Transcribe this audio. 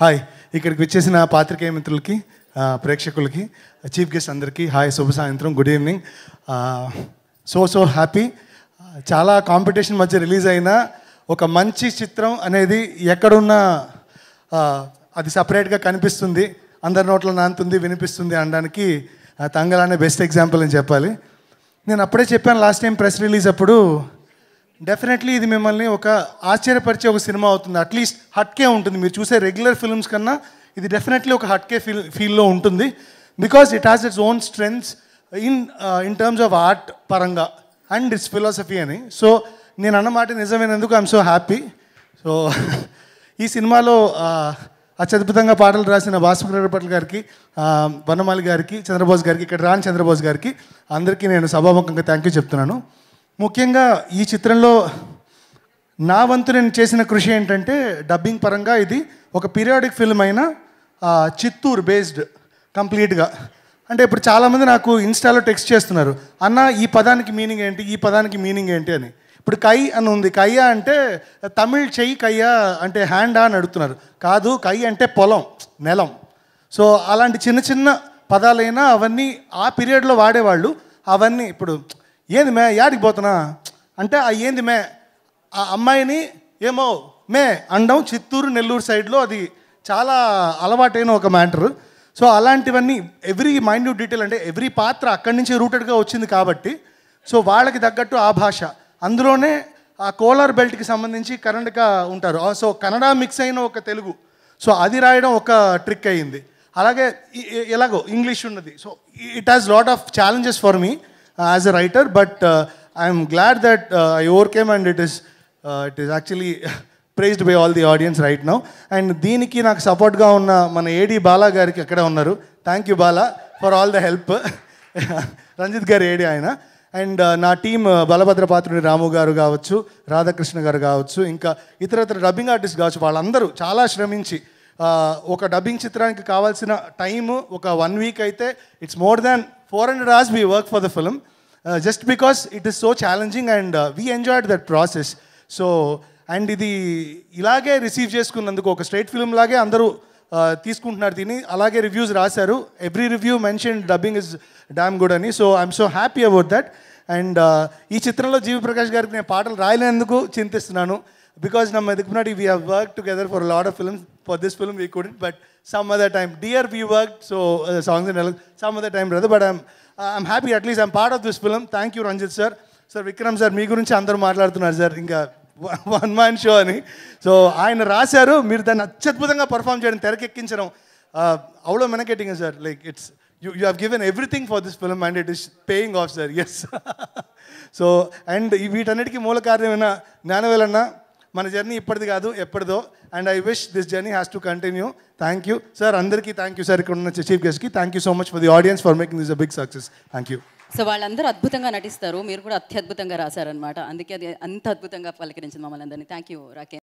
Hi, ఇక్కడికి వచ్చేసిన పాత్రికేయ మిత్రులకి, ప్రేక్షకులకి, చీఫ్ గెస్ట్ అందరికీ హాయ్, శుభ సాయంత్రం, గుడ్ ఈవినింగ్. So happy. చాలా కాంపిటీషన్ మధ్య రిలీజ్ అయిన ఒక మంచి చిత్రం అనేది ఎక్కడున్నా అది సపరేట్గా కనిపిస్తుంది, అందరి నోట్లో నానుతుంది, వినిపిస్తుంది అనడానికి తంగలానే బెస్ట్ ఎగ్జాంపుల్ అని చెప్పాలి. నేను అప్పుడే చెప్పాను లాస్ట్ టైం ప్రెస్ రిలీజ్ అప్పుడు, డెఫినెట్లీ ఇది మిమ్మల్ని ఒక ఆశ్చర్యపరిచే ఒక సినిమా అవుతుంది. అట్లీస్ట్ హట్కే ఉంటుంది. మీరు చూసే రెగ్యులర్ ఫిల్మ్స్ కన్నా ఇది డెఫినెట్లీ ఒక హట్కే ఫీల్లో ఉంటుంది. Because it has its own strengths in terms of art పరంగా అండ్ ఇట్స్ ఫిలాసఫీ అని. సో నేను అన్నమాట నిజమైనందుకు ఐఎమ్ సో హ్యాపీ. సో ఈ సినిమాలో అత్యద్భుతంగా పాటలు రాసిన భాస్కర్ పట్ల గారికి, వనమాలి గారికి, చంద్రబోస్ గారికి, ఇక్కడ రాని చంద్రబోస్ గారికి అందరికీ నేను సభాముఖంగా థ్యాంక్ యూ చెప్తున్నాను. ముఖ్యంగా ఈ చిత్రంలో నా వంతు నేను చేసిన కృషి ఏంటంటే, డబ్బింగ్ పరంగా ఇది ఒక పీరియాడిక్ ఫిల్మ్ అయిన చిత్తూరు బేస్డ్ కంప్లీట్గా. అంటే ఇప్పుడు చాలామంది నాకు ఇన్స్టాలో టెక్స్ట్ చేస్తున్నారు, అన్న ఈ పదానికి మీనింగ్ ఏంటి, ఈ పదానికి మీనింగ్ ఏంటి అని. ఇప్పుడు కై అని ఉంది, కయ్యా అంటే తమిళ్ చెయ్యి, కయ్యా అంటే హ్యాండా అని అడుగుతున్నారు. కాదు, కై అంటే పొలం, నెలం. సో అలాంటి చిన్న చిన్న పదాలైనా అవన్నీ ఆ పీరియడ్లో వాడేవాళ్ళు. అవన్నీ ఇప్పుడు ఏంది మే, యాడికి పోతున్నా అంటే ఆ ఏంది మే, ఆ అమ్మాయిని ఏమో మే అండం చిత్తూరు నెల్లూరు సైడ్లో అది చాలా అలవాటైన ఒక మ్యాటర్. సో అలాంటివన్నీ ఎవ్రీ మైన్యూట్ డీటెయిల్, అంటే ఎవ్రీ పాత్ర అక్కడి నుంచి రూటెడ్గా వచ్చింది కాబట్టి సో వాళ్ళకి తగ్గట్టు ఆ భాష, అందులోనే ఆ కోలార్ బెల్ట్కి సంబంధించి కర్ణాటక ఉంటారు. సో కన్నడ మిక్స్ అయిన ఒక తెలుగు, సో అది రాయడం ఒక ట్రిక్ అయ్యింది. అలాగే ఎలాగో ఇంగ్లీష్ ఉన్నది. So it has lot of challenges for me as a writer, but I am glad that I overcame, and it is actually praised by all the audience right now. And దీనికి నాకు సపోర్ట్గా ఉన్న మన AD Bala గారికి అక్కడే ఉన్నారు. Thank you Bala for all the help. Ranjith గారు ఏడి ఆయన. అండ్ నా టీమ్ బలభద్ర పాత్రుడి రాము గారు కావచ్చు, రాధాకృష్ణ గారు కావచ్చు, ఇంకా ఇతర డబ్బింగ్ ఆర్టిస్ట్ కావచ్చు, వాళ్ళందరూ చాలా శ్రమించి ఒక డబ్బింగ్ చిత్రానికి కావాల్సిన టైము ఒక 1 వీక్ అయితే it's more than 400 hours we work for the film, just because it is so challenging, and we enjoyed that process. So and ఇది ఇలాగే రిసీవ్ చేసుకున్నందుకు ఒక స్ట్రైట్ ఫిల్మ్ లాగే అందరూ తీసుకుంటున్నారు దీన్ని, అలాగే రివ్యూస్ రాశారు. Every review mention dubbing is damn good అని. So I'm so happy about that. And ఈ చిత్రంలో జీవి ప్రకాష్ గారికి నేను పాటలు రాయలేనందుకు చింతిస్తున్నాను. బికాజ్ ನಮ್ಮ ಇದಕ್ಕೆ ಮುನ್ನಾಡಿ we have worked together for a lot of films. For this film we couldn't, but some other time, dear, we worked, so songs and some other time brother, but I'm happy at least I'm part of this film. Thank you Ranjit sir, Vikram sir, మీ గురించి అందరూ మాట్లాడుతున్నారు sir, ఇంకా one man show అని. So ఆయన రాశారు, మీరు దాన్ని అత్యద్భుతంగా పర్ఫామ్ చేయడం, తెరకెక్కించడం అవలో మెనకెట్టింగ్ sir. Like it's you have given everything for this film and it is paying off sir. Yes. So and వీటన్నిటికీ మూల కారణమైన జ్ఞానవేలన్న, మన జర్నీ ఇప్పటిది కాదు ఎప్పటిదో, and I wish this journey has to continue. Thank you sir, అందరికీ thank you sir, ఇక్కడ ఉన్న చీఫ్ గెస్ట్కి thank you so much for the audience for making this a big success. Thank you. So వాళ్ళందరూ అద్భుతంగా నటిస్తారు, మీరు కూడా అత్యద్భుతంగా రాశారనమాట, అందుకే అది అంత అద్భుతంగా పలకరించింది మమ్మల్ని అందరినీ. Thank you Rakesh.